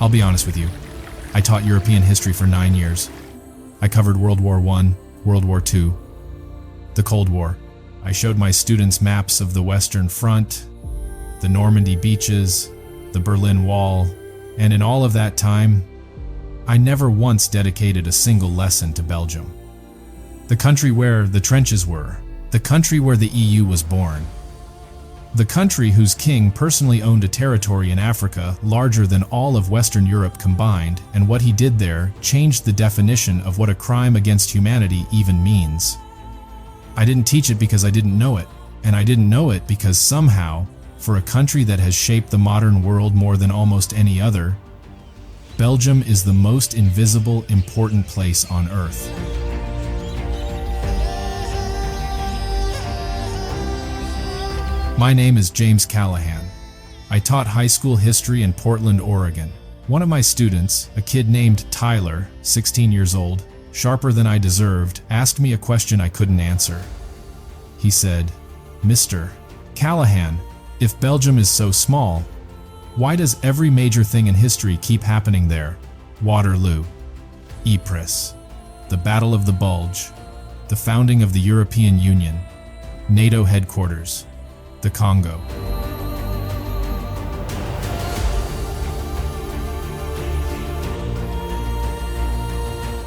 I'll be honest with you. I taught European history for 9 years. I covered World War I, World War II, the Cold War. I showed my students maps of the Western Front, the Normandy beaches, the Berlin Wall, and in all of that time, I never once dedicated a single lesson to Belgium. The country where the trenches were, the country where the EU was born, the country whose king personally owned a territory in Africa larger than all of Western Europe combined, and what he did there changed the definition of what a crime against humanity even means. I didn't teach it because I didn't know it, and I didn't know it because somehow, for a country that has shaped the modern world more than almost any other, Belgium is the most invisible, important place on Earth. My name is James Callahan. I taught high school history in Portland, Oregon. One of my students, a kid named Tyler, 16 years old, sharper than I deserved, asked me a question I couldn't answer. He said, "Mr. Callahan, if Belgium is so small, why does every major thing in history keep happening there? Waterloo, Ypres, the Battle of the Bulge, the founding of the European Union, NATO headquarters, the Congo."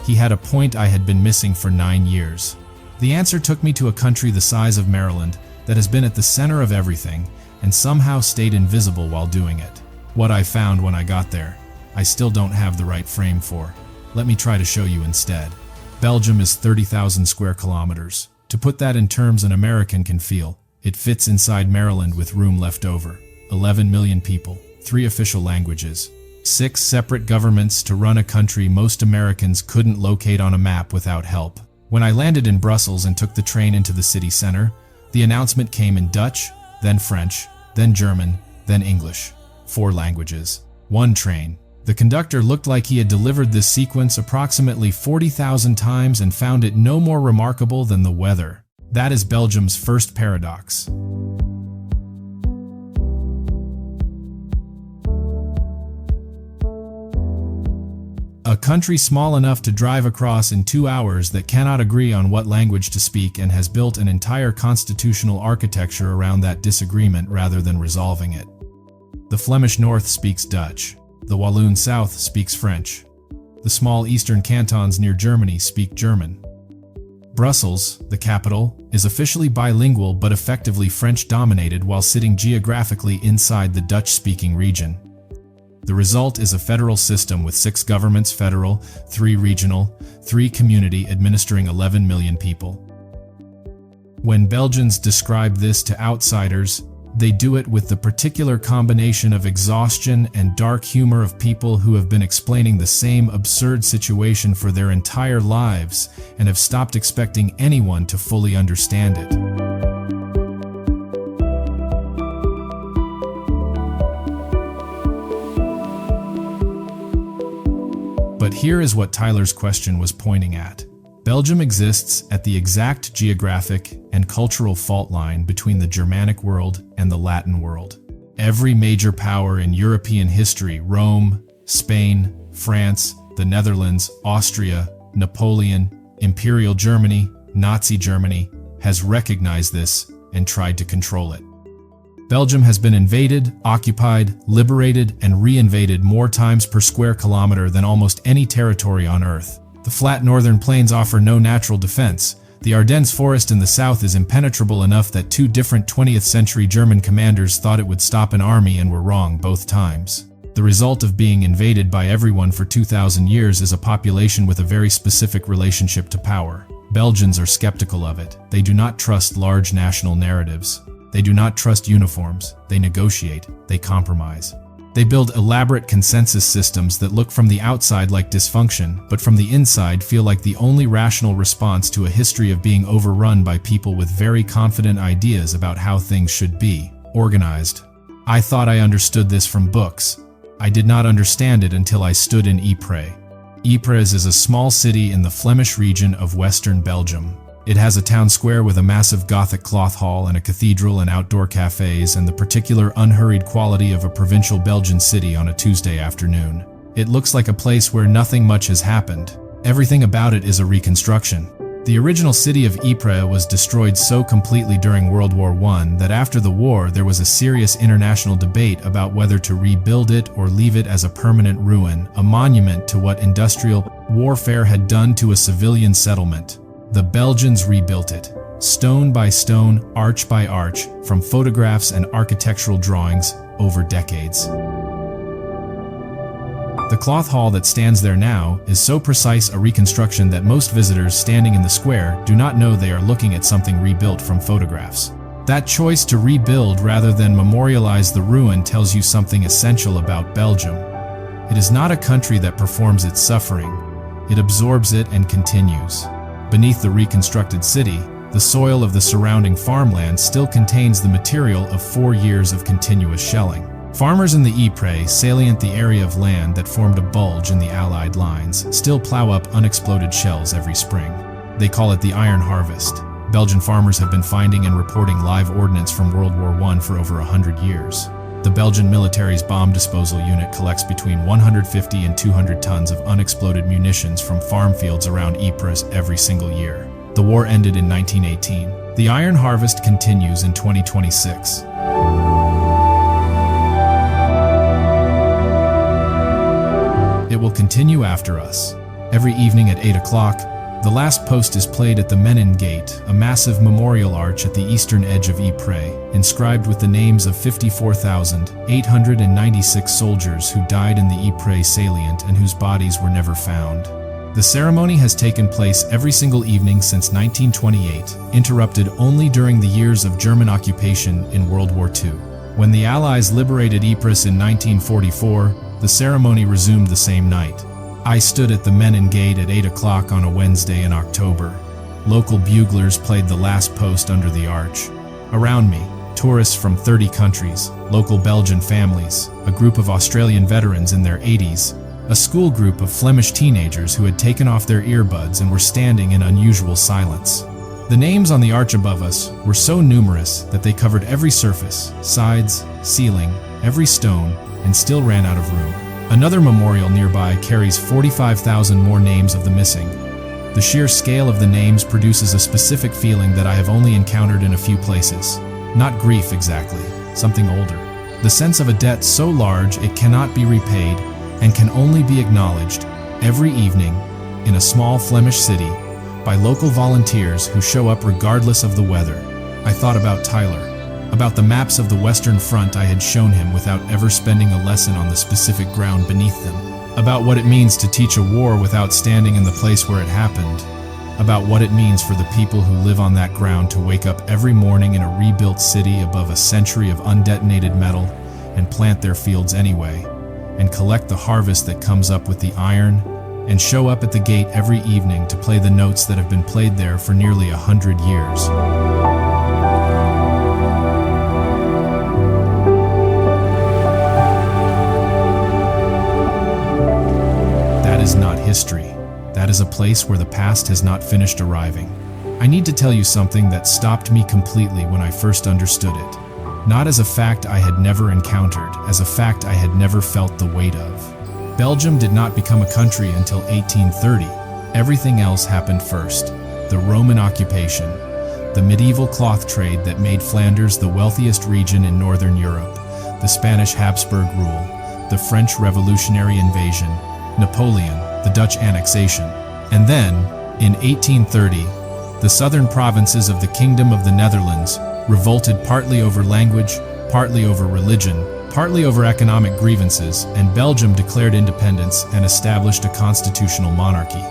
He had a point I had been missing for 9 years. The answer took me to a country the size of Maryland that has been at the center of everything and somehow stayed invisible while doing it. What I found when I got there, I still don't have the right frame for. Let me try to show you instead. Belgium is 30,000 square kilometers. To put that in terms an American can feel, it fits inside Maryland with room left over. 11 million people, 3 official languages, 6 separate governments to run a country most Americans couldn't locate on a map without help. When I landed in Brussels and took the train into the city center, the announcement came in Dutch, then French, then German, then English. 4 languages. 1 train. The conductor looked like he had delivered this sequence approximately 40,000 times and found it no more remarkable than the weather. That is Belgium's first paradox. A country small enough to drive across in 2 hours that cannot agree on what language to speak and has built an entire constitutional architecture around that disagreement rather than resolving it. The Flemish North speaks Dutch. The Walloon South speaks French. The small eastern cantons near Germany speak German. Brussels, the capital, is officially bilingual but effectively French-dominated while sitting geographically inside the Dutch-speaking region. The result is a federal system with 6 governments federal, 3 regional, 3 community administering 11 million people. When Belgians describe this to outsiders, they do it with the particular combination of exhaustion and dark humor of people who have been explaining the same absurd situation for their entire lives and have stopped expecting anyone to fully understand it. But here is what Tyler's question was pointing at. Belgium exists at the exact geographic and cultural fault line between the Germanic world and the Latin world. Every major power in European history, Rome, Spain, France, the Netherlands, Austria, Napoleon, Imperial Germany, Nazi Germany, has recognized this and tried to control it. Belgium has been invaded, occupied, liberated, and re-invaded more times per square kilometer than almost any territory on Earth. The flat northern plains offer no natural defense. The Ardennes forest in the south is impenetrable enough that 2 different 20th century German commanders thought it would stop an army and were wrong both times. The result of being invaded by everyone for 2,000 years is a population with a very specific relationship to power. Belgians are skeptical of it. They do not trust large national narratives. They do not trust uniforms. They negotiate. They compromise. They build elaborate consensus systems that look from the outside like dysfunction, but from the inside feel like the only rational response to a history of being overrun by people with very confident ideas about how things should be, organized. I thought I understood this from books. I did not understand it until I stood in Ypres. Ypres is a small city in the Flemish region of western Belgium. It has a town square with a massive Gothic cloth hall and a cathedral and outdoor cafes and the particular unhurried quality of a provincial Belgian city on a Tuesday afternoon. It looks like a place where nothing much has happened. Everything about it is a reconstruction. The original city of Ypres was destroyed so completely during World War I that after the war there was a serious international debate about whether to rebuild it or leave it as a permanent ruin, a monument to what industrial warfare had done to a civilian settlement. The Belgians rebuilt it, stone by stone, arch by arch, from photographs and architectural drawings over decades. The cloth hall that stands there now is so precise a reconstruction that most visitors standing in the square do not know they are looking at something rebuilt from photographs. That choice to rebuild rather than memorialize the ruin tells you something essential about Belgium. It is not a country that performs its suffering. It absorbs it and continues. Beneath the reconstructed city, the soil of the surrounding farmland still contains the material of 4 years of continuous shelling. Farmers in the Ypres salient, the area of land that formed a bulge in the Allied lines, still plow up unexploded shells every spring. They call it the iron harvest. Belgian farmers have been finding and reporting live ordnance from World War I for over 100 years. The Belgian military's bomb disposal unit collects between 150 and 200 tons of unexploded munitions from farm fields around Ypres every single year. The war ended in 1918. The iron harvest continues in 2026. It will continue after us. Every evening at 8 o'clock, the last post is played at the Menin Gate, a massive memorial arch at the eastern edge of Ypres, inscribed with the names of 54,896 soldiers who died in the Ypres salient and whose bodies were never found. The ceremony has taken place every single evening since 1928, interrupted only during the years of German occupation in World War II. When the Allies liberated Ypres in 1944, the ceremony resumed the same night. I stood at the Menin Gate at 8 o'clock on a Wednesday in October. Local buglers played the last post under the arch. Around me, tourists from 30 countries, local Belgian families, a group of Australian veterans in their 80s, a school group of Flemish teenagers who had taken off their earbuds and were standing in unusual silence. The names on the arch above us were so numerous that they covered every surface, sides, ceiling, every stone, and still ran out of room. Another memorial nearby carries 45,000 more names of the missing. The sheer scale of the names produces a specific feeling that I have only encountered in a few places. Not grief exactly, something older. The sense of a debt so large it cannot be repaid and can only be acknowledged every evening in a small Flemish city by local volunteers who show up regardless of the weather. I thought about Tyler, about the maps of the Western Front I had shown him without ever spending a lesson on the specific ground beneath them, about what it means to teach a war without standing in the place where it happened, about what it means for the people who live on that ground to wake up every morning in a rebuilt city above a century of undetonated metal and plant their fields anyway, and collect the harvest that comes up with the iron, and show up at the gate every evening to play the notes that have been played there for nearly 100 years. That is not history. That is a place where the past has not finished arriving. I need to tell you something that stopped me completely when I first understood it. Not as a fact I had never encountered, as a fact I had never felt the weight of. Belgium did not become a country until 1830. Everything else happened first. The Roman occupation, the medieval cloth trade that made Flanders the wealthiest region in Northern Europe, the Spanish Habsburg rule, the French Revolutionary invasion, Napoleon, the Dutch annexation, and then, in 1830, the southern provinces of the Kingdom of the Netherlands revolted partly over language, partly over religion, partly over economic grievances, and Belgium declared independence and established a constitutional monarchy.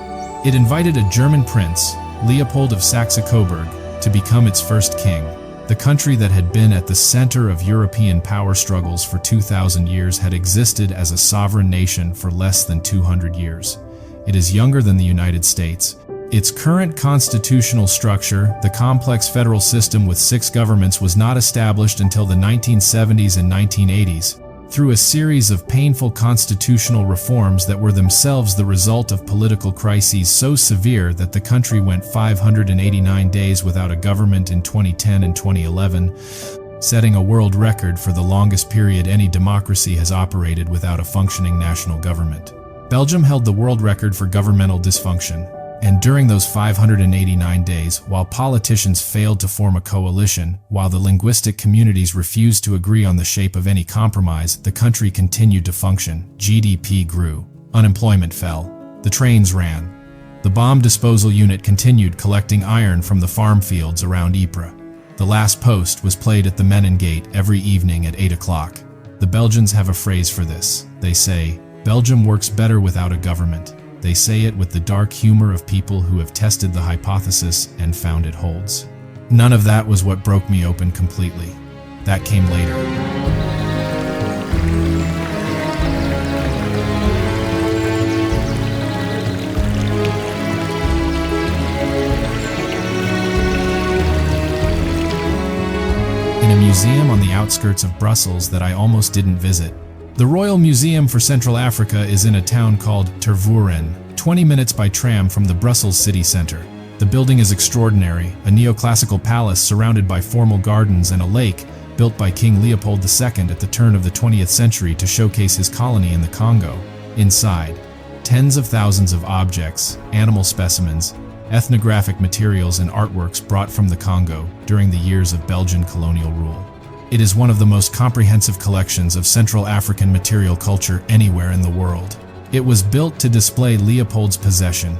It invited a German prince, Leopold of Saxe-Coburg, to become its first king. The country that had been at the center of European power struggles for 2,000 years had existed as a sovereign nation for less than 200 years. It is younger than the United States. Its current constitutional structure, the complex federal system with 6 governments, was not established until the 1970s and 1980s, through a series of painful constitutional reforms that were themselves the result of political crises so severe that the country went 589 days without a government in 2010 and 2011, setting a world record for the longest period any democracy has operated without a functioning national government. Belgium held the world record for governmental dysfunction, and during those 589 days, while politicians failed to form a coalition, while the linguistic communities refused to agree on the shape of any compromise, the country continued to function. GDP grew. Unemployment fell. The trains ran. The bomb disposal unit continued collecting iron from the farm fields around Ypres. The last post was played at the Menin Gate every evening at 8 o'clock. The Belgians have a phrase for this. They say, "Belgium works better without a government." They say it with the dark humor of people who have tested the hypothesis and found it holds. None of that was what broke me open completely. That came later. In a museum on the outskirts of Brussels that I almost didn't visit. The Royal Museum for Central Africa is in a town called Tervuren, 20 minutes by tram from the Brussels city center. The building is extraordinary, a neoclassical palace surrounded by formal gardens and a lake built by King Leopold II at the turn of the 20th century to showcase his colony in the Congo. Inside, tens of thousands of objects, animal specimens, ethnographic materials and artworks brought from the Congo during the years of Belgian colonial rule. It is one of the most comprehensive collections of Central African material culture anywhere in the world. It was built to display Leopold's possession,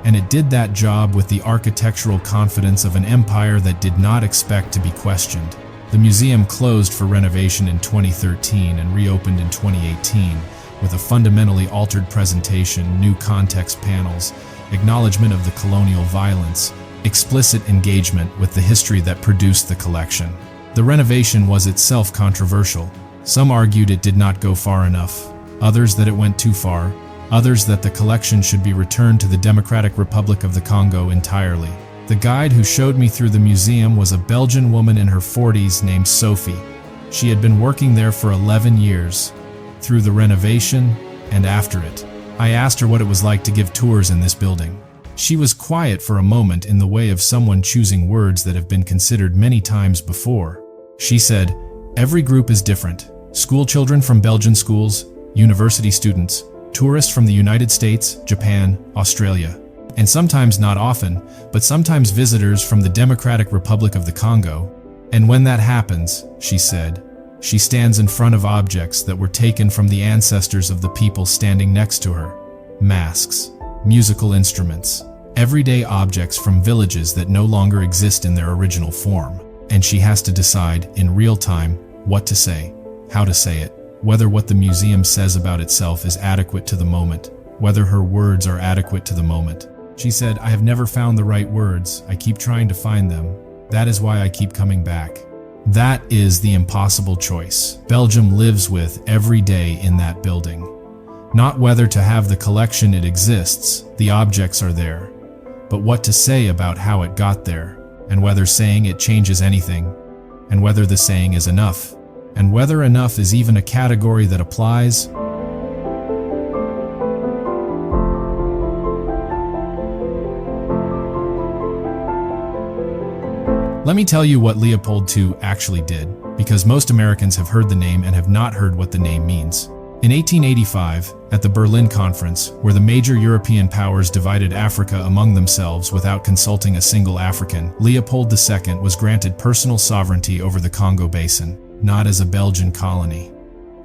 and it did that job with the architectural confidence of an empire that did not expect to be questioned. The museum closed for renovation in 2013 and reopened in 2018 with a fundamentally altered presentation, new context panels, acknowledgement of the colonial violence, explicit engagement with the history that produced the collection. The renovation was itself controversial. Some argued it did not go far enough, others that it went too far, others that the collection should be returned to the Democratic Republic of the Congo entirely. The guide who showed me through the museum was a Belgian woman in her 40s named Sophie. She had been working there for 11 years, through the renovation and after it. I asked her what it was like to give tours in this building. She was quiet for a moment in the way of someone choosing words that have been considered many times before. She said, "Every group is different. School children from Belgian schools, university students, tourists from the United States, Japan, Australia, and sometimes not often, but sometimes visitors from the Democratic Republic of the Congo. And when that happens," she said, she stands in front of objects that were taken from the ancestors of the people standing next to her. Masks, musical instruments, everyday objects from villages that no longer exist in their original form. And she has to decide, in real time, what to say, how to say it, whether what the museum says about itself is adequate to the moment, whether her words are adequate to the moment. She said, "I have never found the right words. I keep trying to find them. That is why I keep coming back." That is the impossible choice Belgium lives with every day in that building. Not whether to have the collection, it exists, the objects are there, but what to say about how it got there, and whether saying it changes anything, and whether the saying is enough, and whether enough is even a category that applies. Let me tell you what Leopold II actually did, because most Americans have heard the name and have not heard what the name means. In 1885, at the Berlin Conference, where the major European powers divided Africa among themselves without consulting a single African, Leopold II was granted personal sovereignty over the Congo Basin, not as a Belgian colony,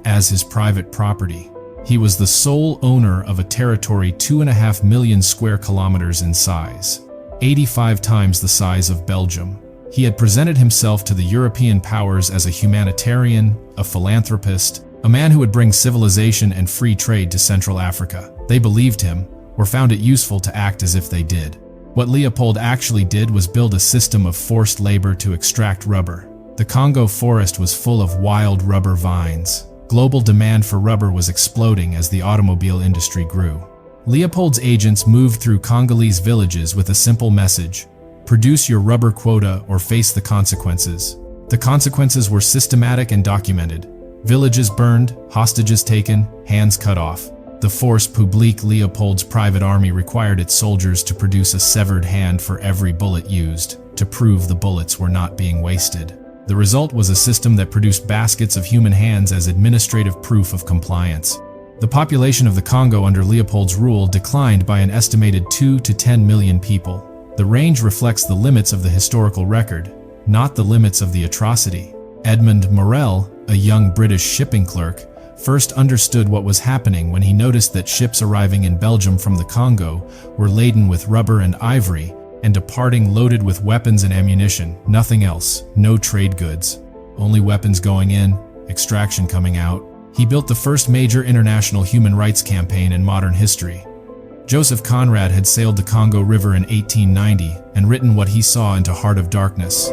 as his private property. He was the sole owner of a territory 2.5 million square kilometers in size, 85 times the size of Belgium. He had presented himself to the European powers as a humanitarian, a philanthropist, a man who would bring civilization and free trade to Central Africa. They believed him, or found it useful to act as if they did. What Leopold actually did was build a system of forced labor to extract rubber. The Congo forest was full of wild rubber vines. Global demand for rubber was exploding as the automobile industry grew. Leopold's agents moved through Congolese villages with a simple message: produce your rubber quota or face the consequences. The consequences were systematic and documented. Villages burned, hostages taken, hands cut off. The Force Publique, Leopold's private army, required its soldiers to produce a severed hand for every bullet used, to prove the bullets were not being wasted. The result was a system that produced baskets of human hands as administrative proof of compliance. The population of the Congo under Leopold's rule declined by an estimated 2 to 10 million people. The range reflects the limits of the historical record, not the limits of the atrocity. Edmund Morel, a young British shipping clerk, first understood what was happening when he noticed that ships arriving in Belgium from the Congo were laden with rubber and ivory, and departing loaded with weapons and ammunition, nothing else, no trade goods. Only weapons going in, extraction coming out. He built the first major international human rights campaign in modern history. Joseph Conrad had sailed the Congo River in 1890 and written what he saw into Heart of Darkness.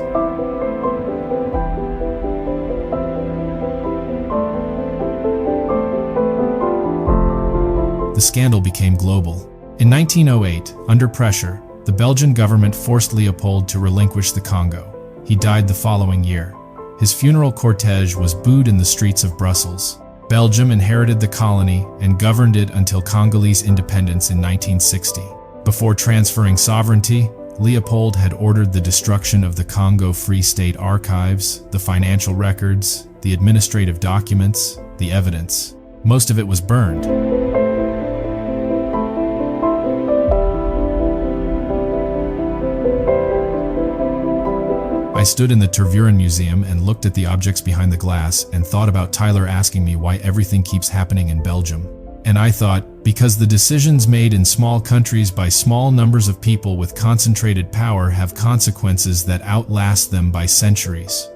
The scandal became global. In 1908, under pressure, the Belgian government forced Leopold to relinquish the Congo. He died the following year. His funeral cortege was booed in the streets of Brussels. Belgium inherited the colony and governed it until Congolese independence in 1960. Before transferring sovereignty, Leopold had ordered the destruction of the Congo Free State archives, the financial records, the administrative documents, the evidence. Most of it was burned. I stood in the Tervuren Museum and looked at the objects behind the glass and thought about Tyler asking me why everything keeps happening in Belgium. And I thought, because the decisions made in small countries by small numbers of people with concentrated power have consequences that outlast them by centuries.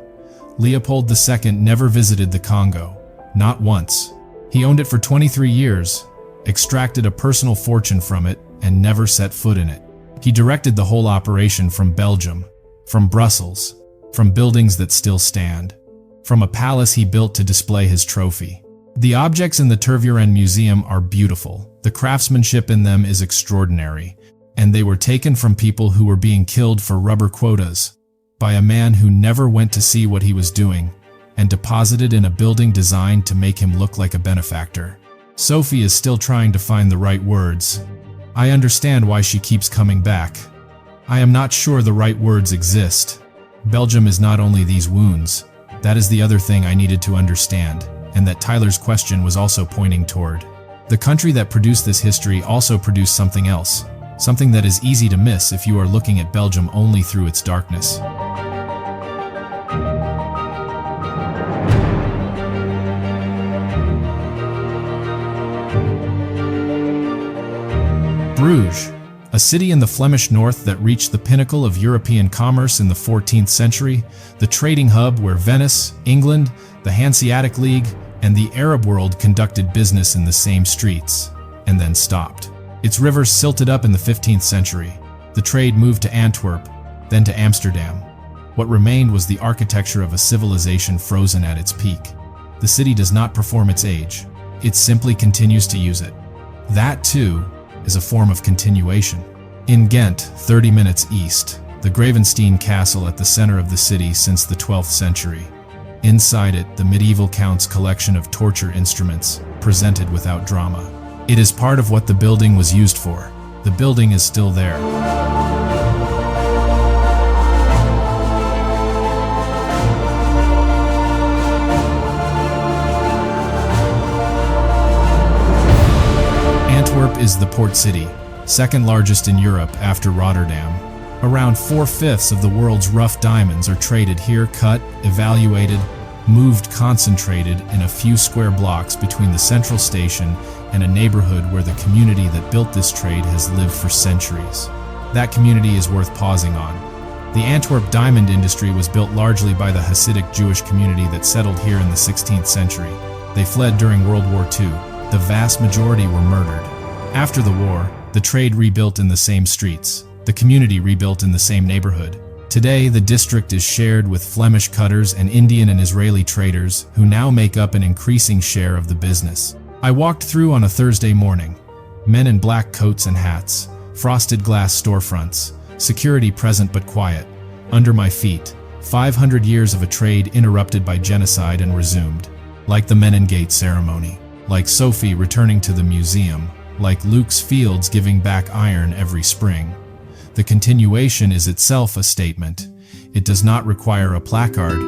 Leopold II never visited the Congo, not once. He owned it for 23 years, extracted a personal fortune from it, and never set foot in it. He directed the whole operation from Belgium, from Brussels, from buildings that still stand, from a palace he built to display his trophy. The objects in the Tervuren Museum are beautiful, the craftsmanship in them is extraordinary, and they were taken from people who were being killed for rubber quotas, by a man who never went to see what he was doing, and deposited in a building designed to make him look like a benefactor. Sophie is still trying to find the right words. I understand why she keeps coming back. I am not sure the right words exist. Belgium is not only these wounds. That is the other thing I needed to understand, and that Tyler's question was also pointing toward. The country that produced this history also produced something else, something that is easy to miss if you are looking at Belgium only through its darkness. Bruges, a city in the Flemish north that reached the pinnacle of European commerce in the 14th century, the trading hub where Venice, England, the Hanseatic League, and the Arab world conducted business in the same streets, and then stopped. Its rivers silted up in the 15th century. The trade moved to Antwerp, then to Amsterdam. What remained was the architecture of a civilization frozen at its peak. The city does not perform its age. It simply continues to use it. That, too, is a form of continuation. In Ghent, 30 minutes east, the Gravenstein Castle at the center of the city since the 12th century. Inside it, the medieval count's collection of torture instruments, presented without drama. It is part of what the building was used for. The building is still there. Antwerp is the port city, second largest in Europe after Rotterdam. Around 4/5 of the world's rough diamonds are traded here, cut, evaluated, moved, concentrated in a few square blocks between the central station and a neighborhood where the community that built this trade has lived for centuries. That community is worth pausing on. The Antwerp diamond industry was built largely by the Hasidic Jewish community that settled here in the 16th century. They fled during World War II. The vast majority were murdered. After the war, the trade rebuilt in the same streets. The community rebuilt in the same neighborhood. Today, the district is shared with Flemish cutters and Indian and Israeli traders who now make up an increasing share of the business. I walked through on a Thursday morning. Men in black coats and hats, frosted glass storefronts, security present but quiet. Under my feet, 500 years of a trade interrupted by genocide and resumed. Like the Menengate ceremony. Like Sophie returning to the museum. Like Luke's fields giving back iron every spring. The continuation is itself a statement. It does not require a placard.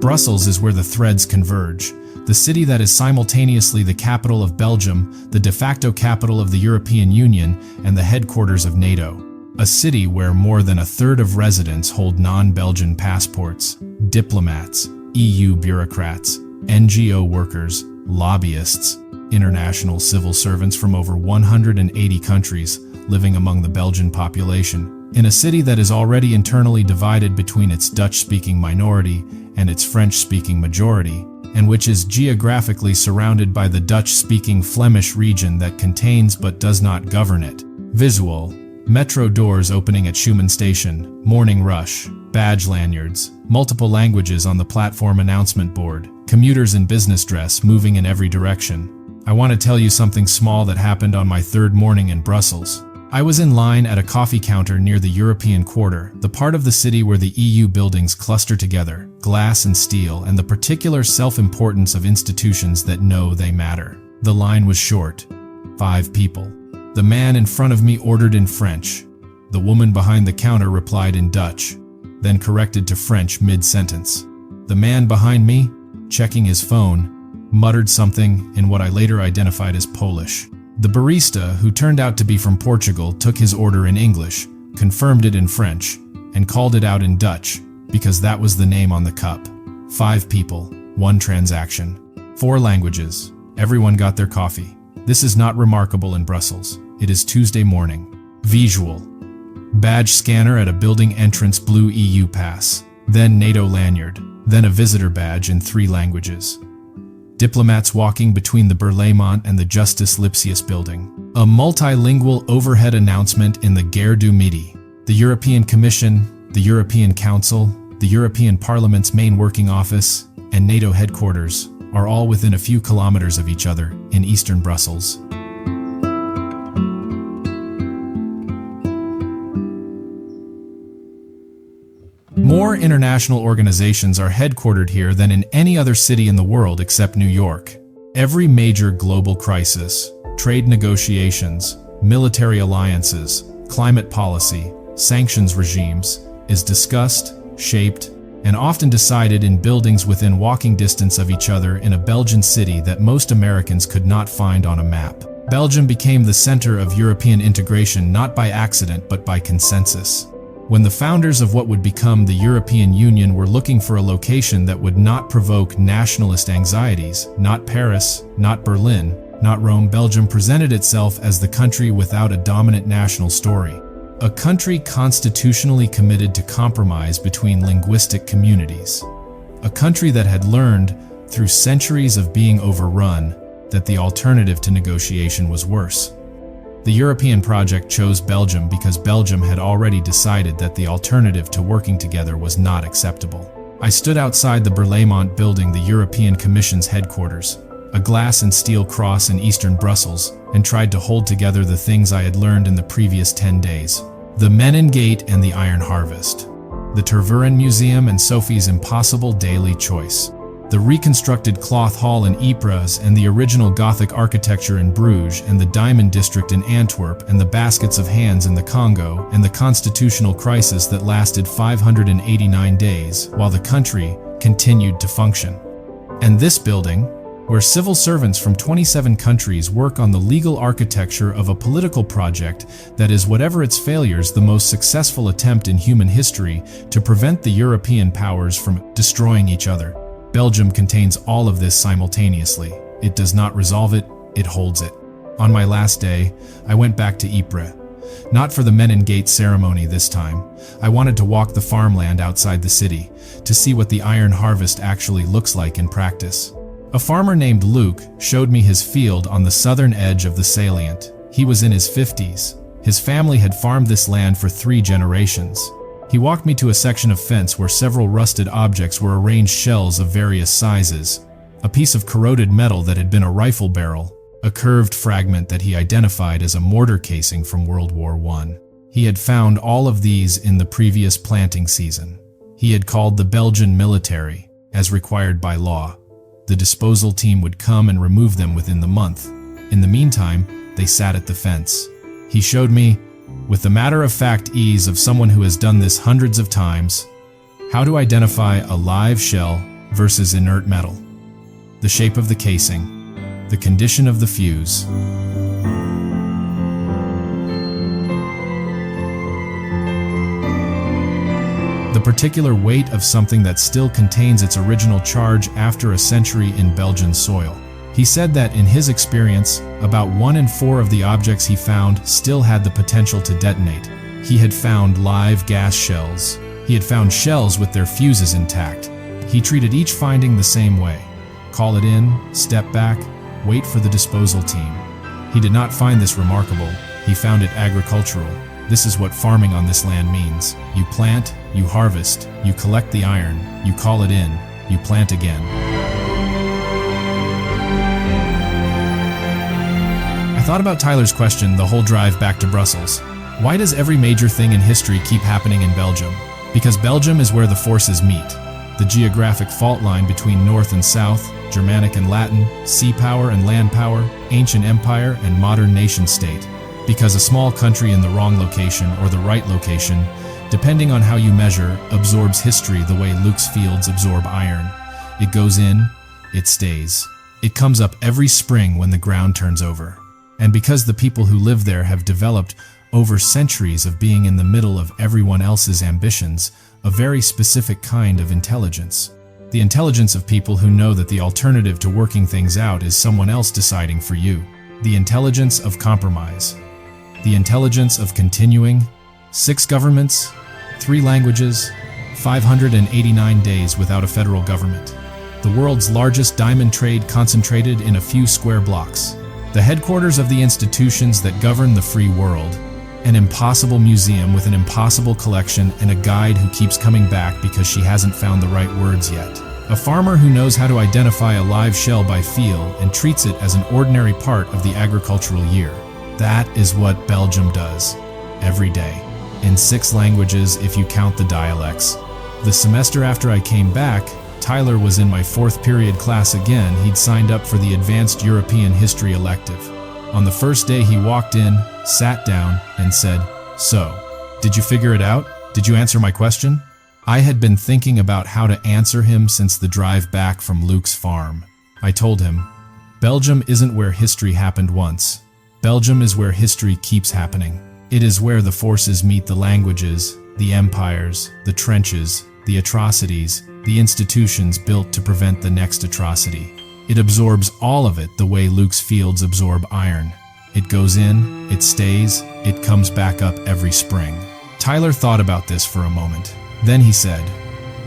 Brussels is where the threads converge. The city that is simultaneously the capital of Belgium, the de facto capital of the European Union, and the headquarters of NATO. A city where more than a third of residents hold non-Belgian passports, diplomats, EU bureaucrats, NGO workers, lobbyists, international civil servants from over 180 countries living among the Belgian population. In a city that is already internally divided between its Dutch-speaking minority and its French-speaking majority, and which is geographically surrounded by the Dutch-speaking Flemish region that contains but does not govern it. Visual: metro doors opening at Schumann Station, morning rush, badge lanyards, multiple languages on the platform announcement board, commuters in business dress moving in every direction. I want to tell you something small that happened on my third morning in Brussels. I was in line at a coffee counter near the European Quarter, the part of the city where the EU buildings cluster together, glass and steel, and the particular self-importance of institutions that know they matter. The line was short. 5 people. The man in front of me ordered in French. The woman behind the counter replied in Dutch, then corrected to French mid-sentence. The man behind me, checking his phone, muttered something in what I later identified as Polish. The barista, who turned out to be from Portugal, took his order in English, confirmed it in French, and called it out in Dutch, because that was the name on the cup. 5 people, 1 transaction. 4 languages. Everyone got their coffee. This is not remarkable in Brussels. It is Tuesday morning. Visual: badge scanner at a building entrance, blue EU pass, then NATO lanyard, then a visitor badge in 3 languages. Diplomats walking between the Berlaymont and the Justice Lipsius building. A multilingual overhead announcement in the Gare du Midi. The European Commission, the European Council, the European Parliament's main working office, and NATO headquarters are all within a few kilometers of each other in eastern Brussels. More international organizations are headquartered here than in any other city in the world except New York. Every major global crisis, trade negotiations, military alliances, climate policy, sanctions regimes, is discussed, shaped, and often decided in buildings within walking distance of each other in a Belgian city that most Americans could not find on a map. Belgium became the center of European integration not by accident but by consensus. When the founders of what would become the European Union were looking for a location that would not provoke nationalist anxieties, not Paris, not Berlin, not Rome, Belgium presented itself as the country without a dominant national story. A country constitutionally committed to compromise between linguistic communities. A country that had learned, through centuries of being overrun, that the alternative to negotiation was worse. The European project chose Belgium because Belgium had already decided that the alternative to working together was not acceptable. I stood outside the Berlaymont building, the European Commission's headquarters, a glass and steel cross in eastern Brussels, and tried to hold together the things I had learned in the previous 10 days. The Menin Gate and the Iron Harvest, the Tervuren Museum and Sophie's Impossible Daily Choice, the reconstructed Cloth Hall in Ypres and the original Gothic architecture in Bruges and the Diamond District in Antwerp and the baskets of hands in the Congo and the constitutional crisis that lasted 589 days while the country continued to function. And this building, where civil servants from 27 countries work on the legal architecture of a political project that is, whatever its failures, the most successful attempt in human history to prevent the European powers from destroying each other. Belgium contains all of this simultaneously. It does not resolve it, it holds it. On my last day, I went back to Ypres. Not for the Menin Gate ceremony this time. I wanted to walk the farmland outside the city, to see what the iron harvest actually looks like in practice. A farmer named Luke showed me his field on the southern edge of the salient. He was in his 50s. His family had farmed this land for 3 generations. He walked me to a section of fence where several rusted objects were arranged, shells of various sizes, a piece of corroded metal that had been a rifle barrel, a curved fragment that he identified as a mortar casing from World War I. He had found all of these in the previous planting season. He had called the Belgian military. as required by law. The disposal team would come and remove them within the month. In the meantime, they sat at the fence. He showed me, with the matter-of-fact ease of someone who has done this hundreds of times, how to identify a live shell versus inert metal, the shape of the casing, the condition of the fuse. The particular weight of something that still contains its original charge after a century in Belgian soil. He said that in his experience, about 1 in 4 of the objects he found still had the potential to detonate. He had found live gas shells. He had found shells with their fuses intact. He treated each finding the same way. Call it in, step back, wait for the disposal team. He did not find this remarkable. He found it agricultural. This is what farming on this land means. You plant, you harvest, you collect the iron, you call it in, you plant again. I thought about Tyler's question the whole drive back to Brussels. Why does every major thing in history keep happening in Belgium? Because Belgium is where the forces meet. The geographic fault line between North and South, Germanic and Latin, sea power and land power, ancient empire and modern nation-state. Because a small country in the wrong location or the right location, depending on how you measure, absorbs history the way Luke's fields absorb iron. It goes in, it stays. It comes up every spring when the ground turns over. And because the people who live there have developed over centuries of being in the middle of everyone else's ambitions, a very specific kind of intelligence. The intelligence of people who know that the alternative to working things out is someone else deciding for you. The intelligence of compromise. The intelligence of continuing. 6 governments, 3 languages, 589 days without a federal government. The world's largest diamond trade concentrated in a few square blocks. The headquarters of the institutions that govern the free world. An impossible museum with an impossible collection and a guide who keeps coming back because she hasn't found the right words yet. A farmer who knows how to identify a live shell by feel and treats it as an ordinary part of the agricultural year. That is what Belgium does, every day. In 6 languages if you count the dialects. The semester after I came back, Tyler was in my 4th period class again. He'd signed up for the Advanced European History elective. On the first day he walked in, sat down, and said, "So, did you figure it out? Did you answer my question?" I had been thinking about how to answer him since the drive back from Luke's farm. I told him, Belgium isn't where history happened once. Belgium is where history keeps happening. It is where the forces meet the languages, the empires, the trenches, the atrocities, the institutions built to prevent the next atrocity. It absorbs all of it the way Luke's fields absorb iron. It goes in, it stays, it comes back up every spring. Tyler thought about this for a moment. Then he said,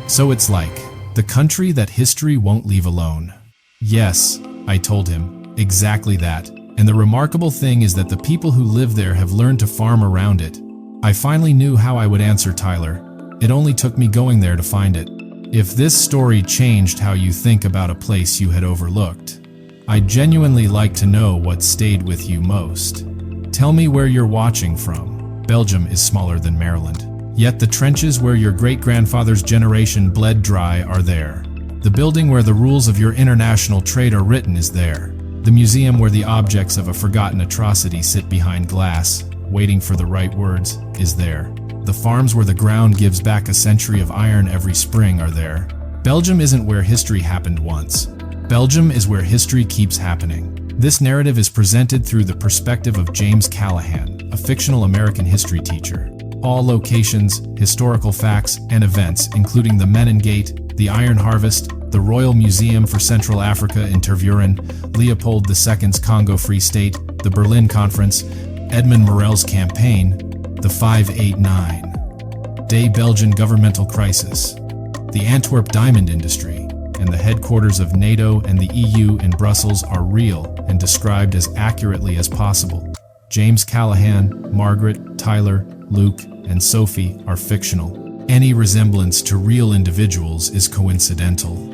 "So it's like the country that history won't leave alone." Yes, I told him, exactly that. And the remarkable thing is that the people who live there have learned to farm around it. I finally knew how I would answer Tyler. It only took me going there to find it. If this story changed how you think about a place you had overlooked, I'd genuinely like to know what stayed with you most. Tell me where you're watching from. Belgium is smaller than Maryland. Yet the trenches where your great-grandfather's generation bled dry are there. The building where the rules of your international trade are written is there. The museum where the objects of a forgotten atrocity sit behind glass, waiting for the right words, is there. The farms where the ground gives back a century of iron every spring are there. Belgium isn't where history happened once. Belgium is where history keeps happening. This narrative is presented through the perspective of James Callahan, a fictional American history teacher. All locations, historical facts, and events, including the Menin Gate, the Iron Harvest, the Royal Museum for Central Africa in Tervuren, Leopold II's Congo Free State, the Berlin Conference, Edmund Morel's campaign, the 589-day Belgian governmental crisis, the Antwerp diamond industry, and the headquarters of NATO and the EU in Brussels are real and described as accurately as possible. James Callahan, Margaret, Tyler, Luke, and Sophie are fictional. Any resemblance to real individuals is coincidental.